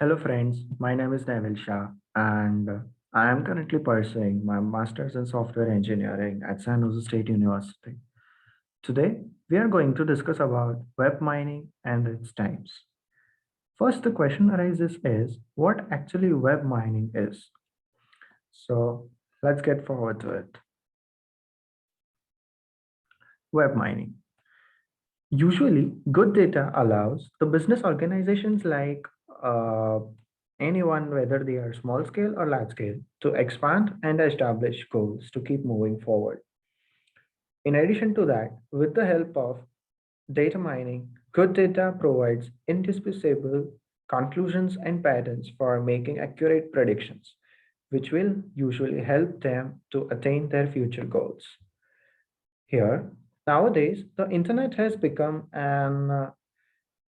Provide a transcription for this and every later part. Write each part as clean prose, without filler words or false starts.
Hello friends, my name is Neville Shah and I am currently pursuing my Masters in Software Engineering at San Jose State University. Today, we are going to discuss about web mining and its types. First, the question arises is what actually web mining is. So, let's get forward to it. Web mining. Usually, good data allows the business organizations like uh, anyone, whether they are small scale or large scale, to expand and establish goals to keep moving forward. In addition to that, with the help of data mining, good data provides indisputable conclusions and patterns for making accurate predictions, which will usually help them to attain their future goals. Here, nowadays, the internet has become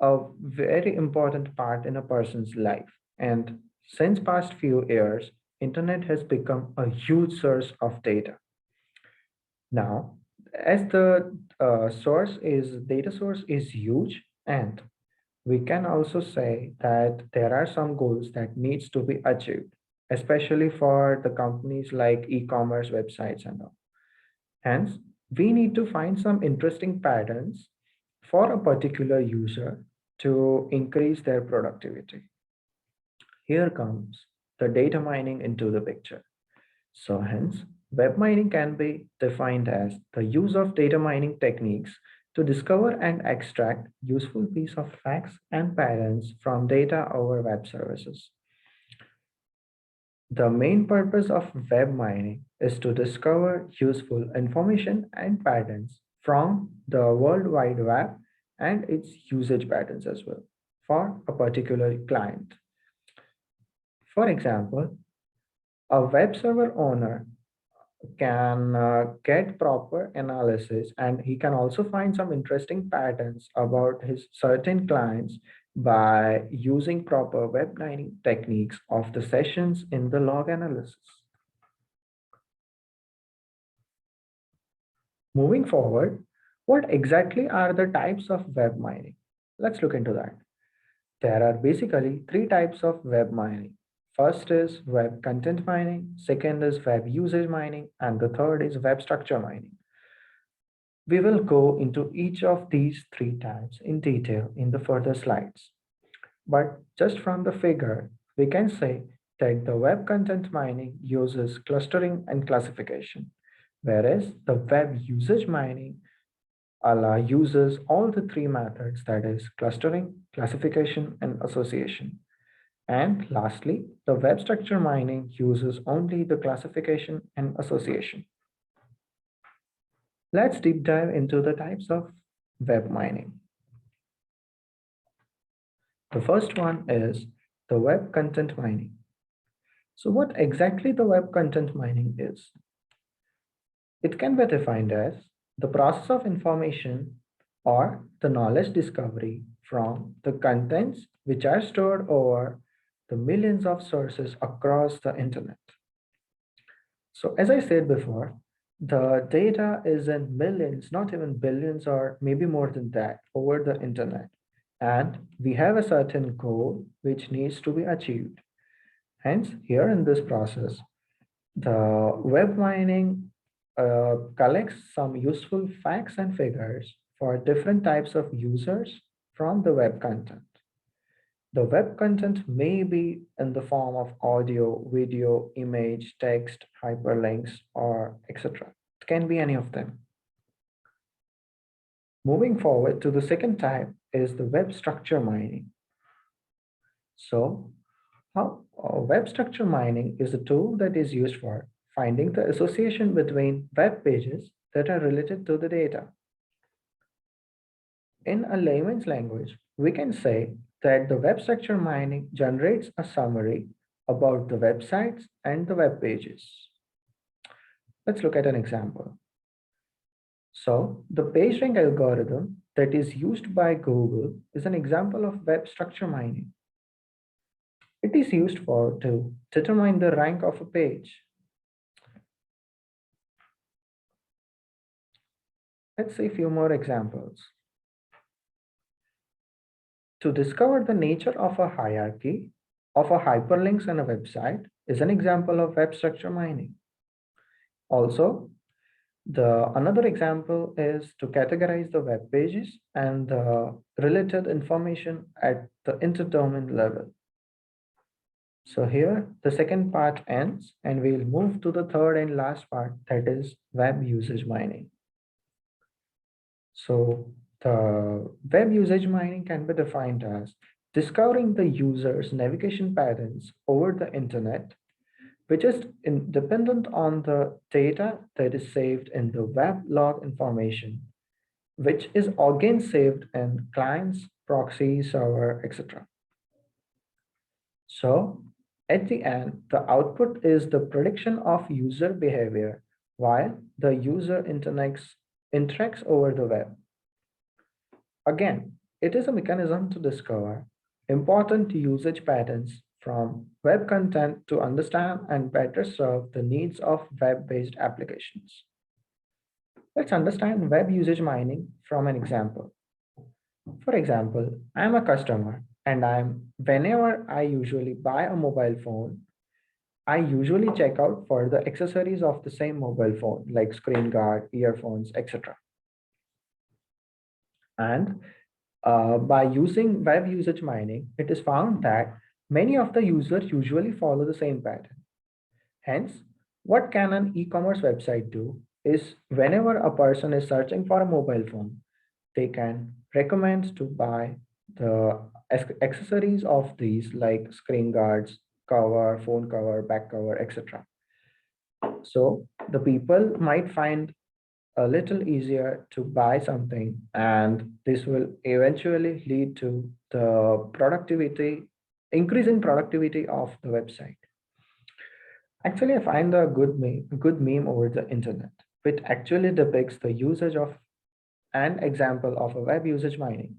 a very important part in a person's life. And since past few years, internet has become a huge source of data. Now, as the data source is huge, and we can also say that there are some goals that needs to be achieved, especially for the companies like e-commerce websites and all. Hence, we need to find some interesting patterns for a particular user to increase their productivity. Here comes the data mining into the picture. So hence, web mining can be defined as the use of data mining techniques to discover and extract useful piece of facts and patterns from data over web services. The main purpose of web mining is to discover useful information and patterns from the World Wide Web and its usage patterns as well for a particular client. For example, a web server owner can get proper analysis and he can also find some interesting patterns about his certain clients by using proper web mining techniques of the sessions in the log analysis. Moving forward, what exactly are the types of web mining? Let's look into that. There are basically three types of web mining. First is web content mining, second is web usage mining, and the third is web structure mining. We will go into each of these three types in detail in the further slides. But just from the figure, we can say that the web content mining uses clustering and classification, whereas the web usage mining uses all the three methods, that is clustering, classification, and association. And lastly, the web structure mining uses only the classification and association. Let's deep dive into the types of web mining. The first one is the web content mining. So what exactly the web content mining is? It can be defined as the process of information or the knowledge discovery from the contents which are stored over the millions of sources across the internet. So as I said before, the data is in millions, not even billions or maybe more than that over the internet. And we have a certain goal which needs to be achieved. Hence, here in this process, the web mining collects some useful facts and figures for different types of users from the web content. The web content may be in the form of audio, video, image, text, hyperlinks, or etc. It can be any of them. Moving forward to the second type is the web structure mining. So, web structure mining is a tool that is used for finding the association between web pages that are related to the data. In a layman's language, we can say that the web structure mining generates a summary about the websites and the web pages. Let's look at an example. So, the PageRank algorithm that is used by Google is an example of web structure mining. It is used for to determine the rank of a page. Let's see a few more examples. To discover the nature of a hierarchy, of a hyperlinks on a website is an example of web structure mining. Also, the another example is to categorize the web pages and the related information at the interdomain level. So here the second part ends and we'll move to the third and last part, that is web usage mining. So the web usage mining can be defined as discovering the user's navigation patterns over the internet, which is dependent on the data that is saved in the web log information, which is again saved in clients, proxy, server, etc. So at the end, the output is the prediction of user behavior while the user interacts over the web. Again, it is a mechanism to discover important usage patterns from web content to understand and better serve the needs of web-based applications. Let's understand web usage mining from an example. For example, I'm a customer and whenever I usually buy a mobile phone, I usually check out for the accessories of the same mobile phone like screen guard, earphones, etc. And by using web usage mining, it is found that many of the users usually follow the same pattern. Hence, what can an e-commerce website do is whenever a person is searching for a mobile phone, they can recommend to buy the accessories of these like screen guards, cover, phone cover, back cover, etc. So the people might find a little easier to buy something, and this will eventually lead to the increase in productivity of the website. Actually, I find a good meme over the internet, which actually depicts the usage of an example of a web usage mining.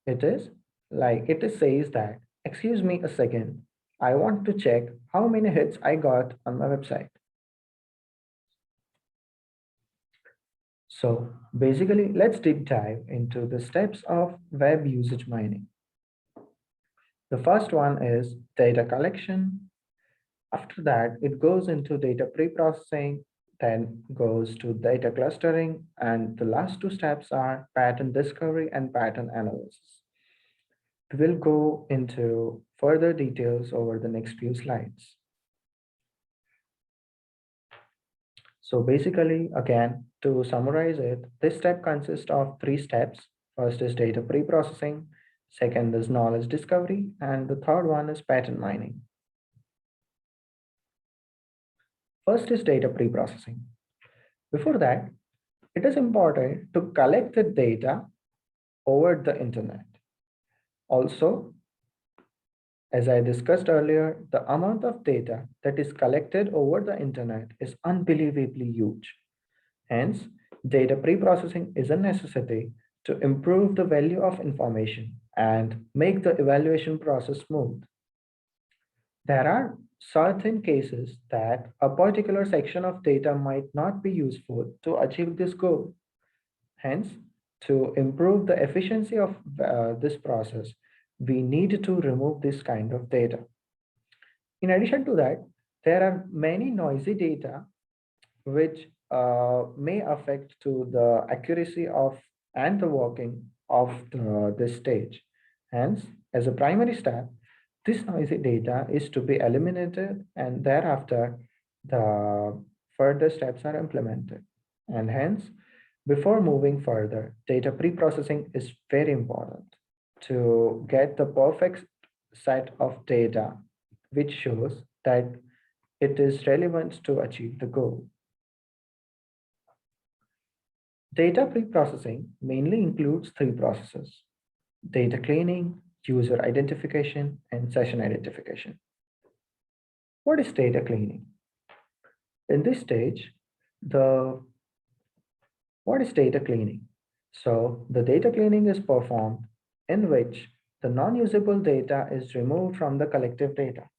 It is it is says that, excuse me a second, I want to check how many hits I got on my website. So basically, let's deep dive into the steps of web usage mining. The first one is data collection. After that, it goes into data pre-processing, then goes to data clustering, and the last two steps are pattern discovery and pattern analysis. We'll go into further details over the next few slides. So basically, again, to summarize it, this step consists of three steps. First is data pre-processing, second is knowledge discovery, and the third one is pattern mining. First is data pre-processing. Before that, it is important to collect the data over the internet. Also, as I discussed earlier, the amount of data that is collected over the internet is unbelievably huge. Hence, data pre-processing is a necessity to improve the value of information and make the evaluation process smooth. There are certain cases that a particular section of data might not be useful to achieve this goal. Hence, to improve the efficiency of this process, we need to remove this kind of data. In addition to that, there are many noisy data which may affect to the accuracy of and the working of this stage. Hence, as a primary step, this noisy data is to be eliminated and thereafter the further steps are implemented. And hence, before moving further, data pre-processing is very important to get the perfect set of data which shows that it is relevant to achieve the goal. Data pre-processing mainly includes three processes: data cleaning, user identification, and session identification. What is data cleaning? In this stage, the what is data cleaning? So the data cleaning is performed in which the non-usable data is removed from the collective data.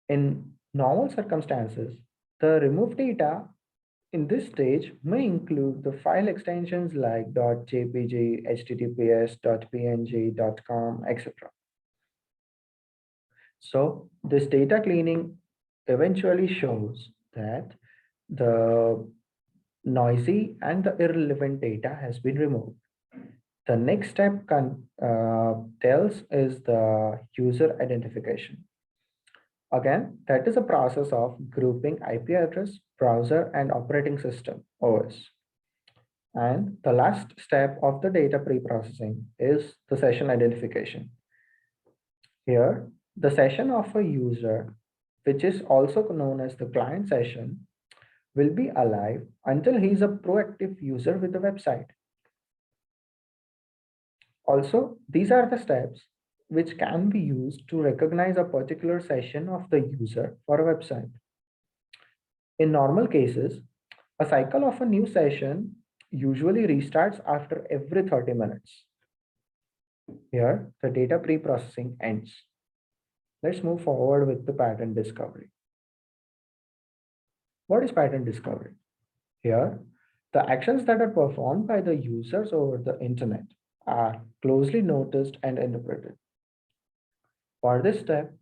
In normal circumstances, the removed data in this stage may include the file extensions like .jpg, https, .png, .com, etc. So this data cleaning eventually shows that the noisy and the irrelevant data has been removed. The next step tells is the user identification. Again, that is a process of grouping IP address, browser, and operating system OS. And the last step of the data pre-processing is the session identification. Here, the session of a user, which is also known as the client session, will be alive until he is a proactive user with the website. Also, these are the steps which can be used to recognize a particular session of the user for a website. In normal cases, a cycle of a new session usually restarts after every 30 minutes. Here, the data pre-processing ends. Let's move forward with the pattern discovery. What is pattern discovery? Here, the actions that are performed by the users over the internet are closely noticed and interpreted. For this step,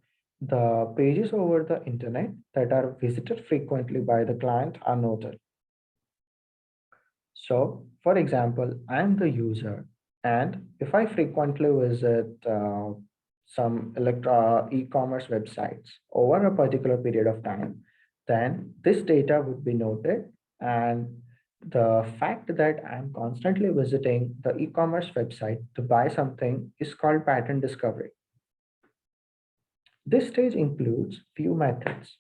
the pages over the internet that are visited frequently by the client are noted. So, for example, I'm the user, and if I frequently visit some e-commerce websites over a particular period of time, then this data would be noted, and the fact that I'm constantly visiting the e-commerce website to buy something is called pattern discovery. This stage includes few methods.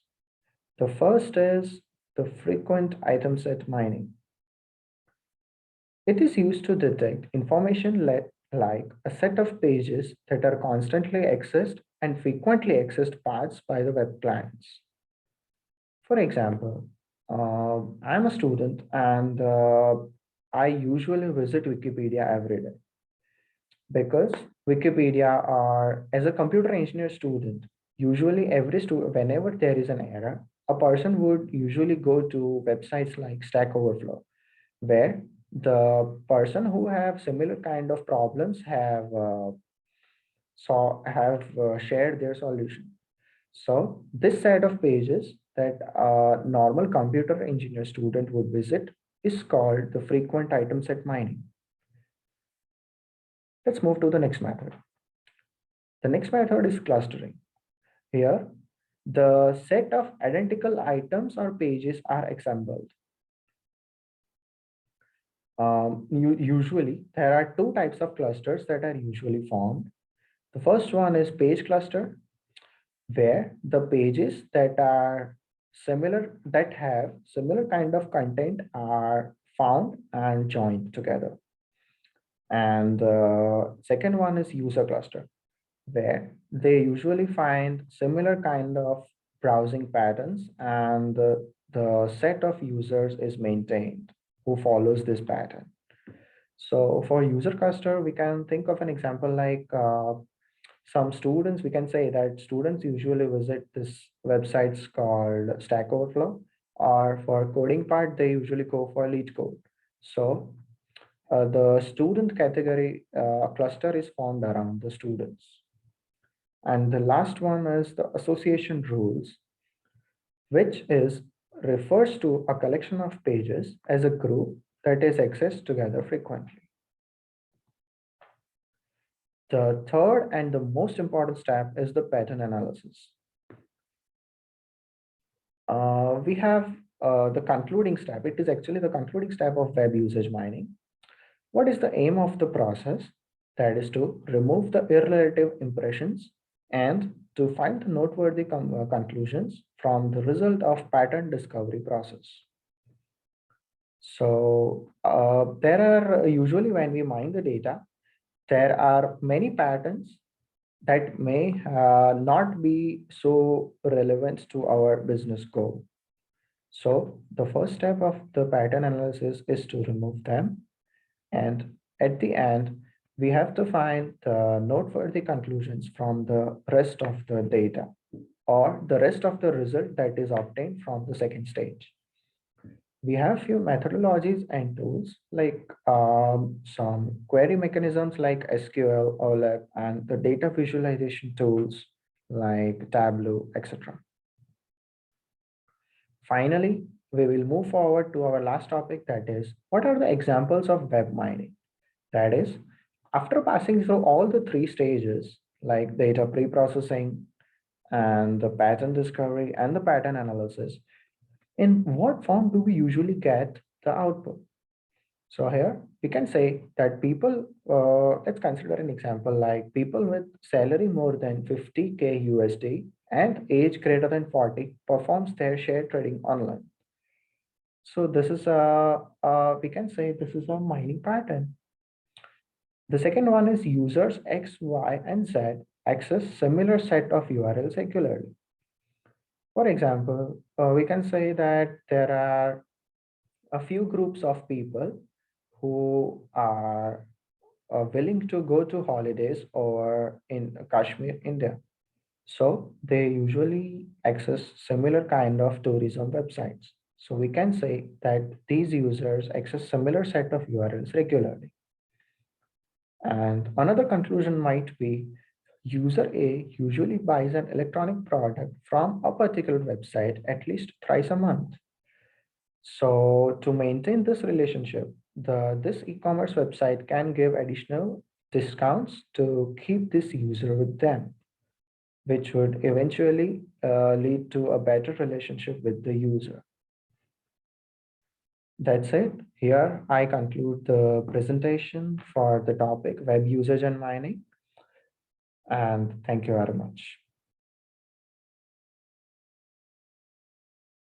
The first is the frequent item set mining. It is used to detect information like a set of pages that are constantly accessed and frequently accessed paths by the web clients. For example, I'm a student and I usually visit Wikipedia every day because Wikipedia are as a computer engineer student, usually every student, whenever there is an error, a person would usually go to websites like Stack Overflow where the person who have similar kind of problems have shared their solution. So this set of pages that a normal computer engineer student would visit is called the frequent item set mining. Let's move to the next method. The next method is clustering. Here, the set of identical items or pages are assembled. Usually, there are two types of clusters that are usually formed. The first one is page cluster, where the pages that are similar, that have similar kind of content are found and joined together. And the second one is user cluster, where they usually find similar kind of browsing patterns and the set of users is maintained who follows this pattern. So for user cluster, we can think of an example like some students, we can say that students usually visit this websites called Stack Overflow, or for coding part, they usually go for Lead Code. So the student category cluster is formed around the students. And the last one is the association rules, which is refers to a collection of pages as a group that is accessed together frequently. The third and the most important step is the pattern analysis. We have the concluding step. It is actually the concluding step of web usage mining. What is the aim of the process? That is to remove the irrelative impressions and to find the noteworthy conclusions from the result of pattern discovery process. So there are usually when we mine the data, there are many patterns that may not be so relevant to our business goal. So the first step of the pattern analysis is to remove them. And at the end, we have to find the noteworthy conclusions from the rest of the data or the rest of the result that is obtained from the second stage. We have few methodologies and tools like some query mechanisms like SQL, OLAP, and the data visualization tools like Tableau, etc. Finally, we will move forward to our last topic, that is, what are the examples of web mining? That is, after passing through all the three stages, like data pre-processing and the pattern discovery and the pattern analysis, in what form do we usually get the output? So here we can say that people, let's consider an example like people with salary more than 50K USD and age greater than 40 performs their share trading online. So this is we can say this is a mining pattern. The second one is users X, Y, and Z access similar set of URLs regularly. For example, we can say that there are a few groups of people who are willing to go to holidays or in Kashmir, India. So they usually access similar kind of tourism websites. So we can say that these users access similar set of URLs regularly. And another conclusion might be user A usually buys an electronic product from a particular website at least thrice a month. So to maintain this relationship, this e-commerce website can give additional discounts to keep this user with them, which would eventually lead to a better relationship with the user. That's it. Here I conclude the presentation for the topic web usage and mining. And thank you very much.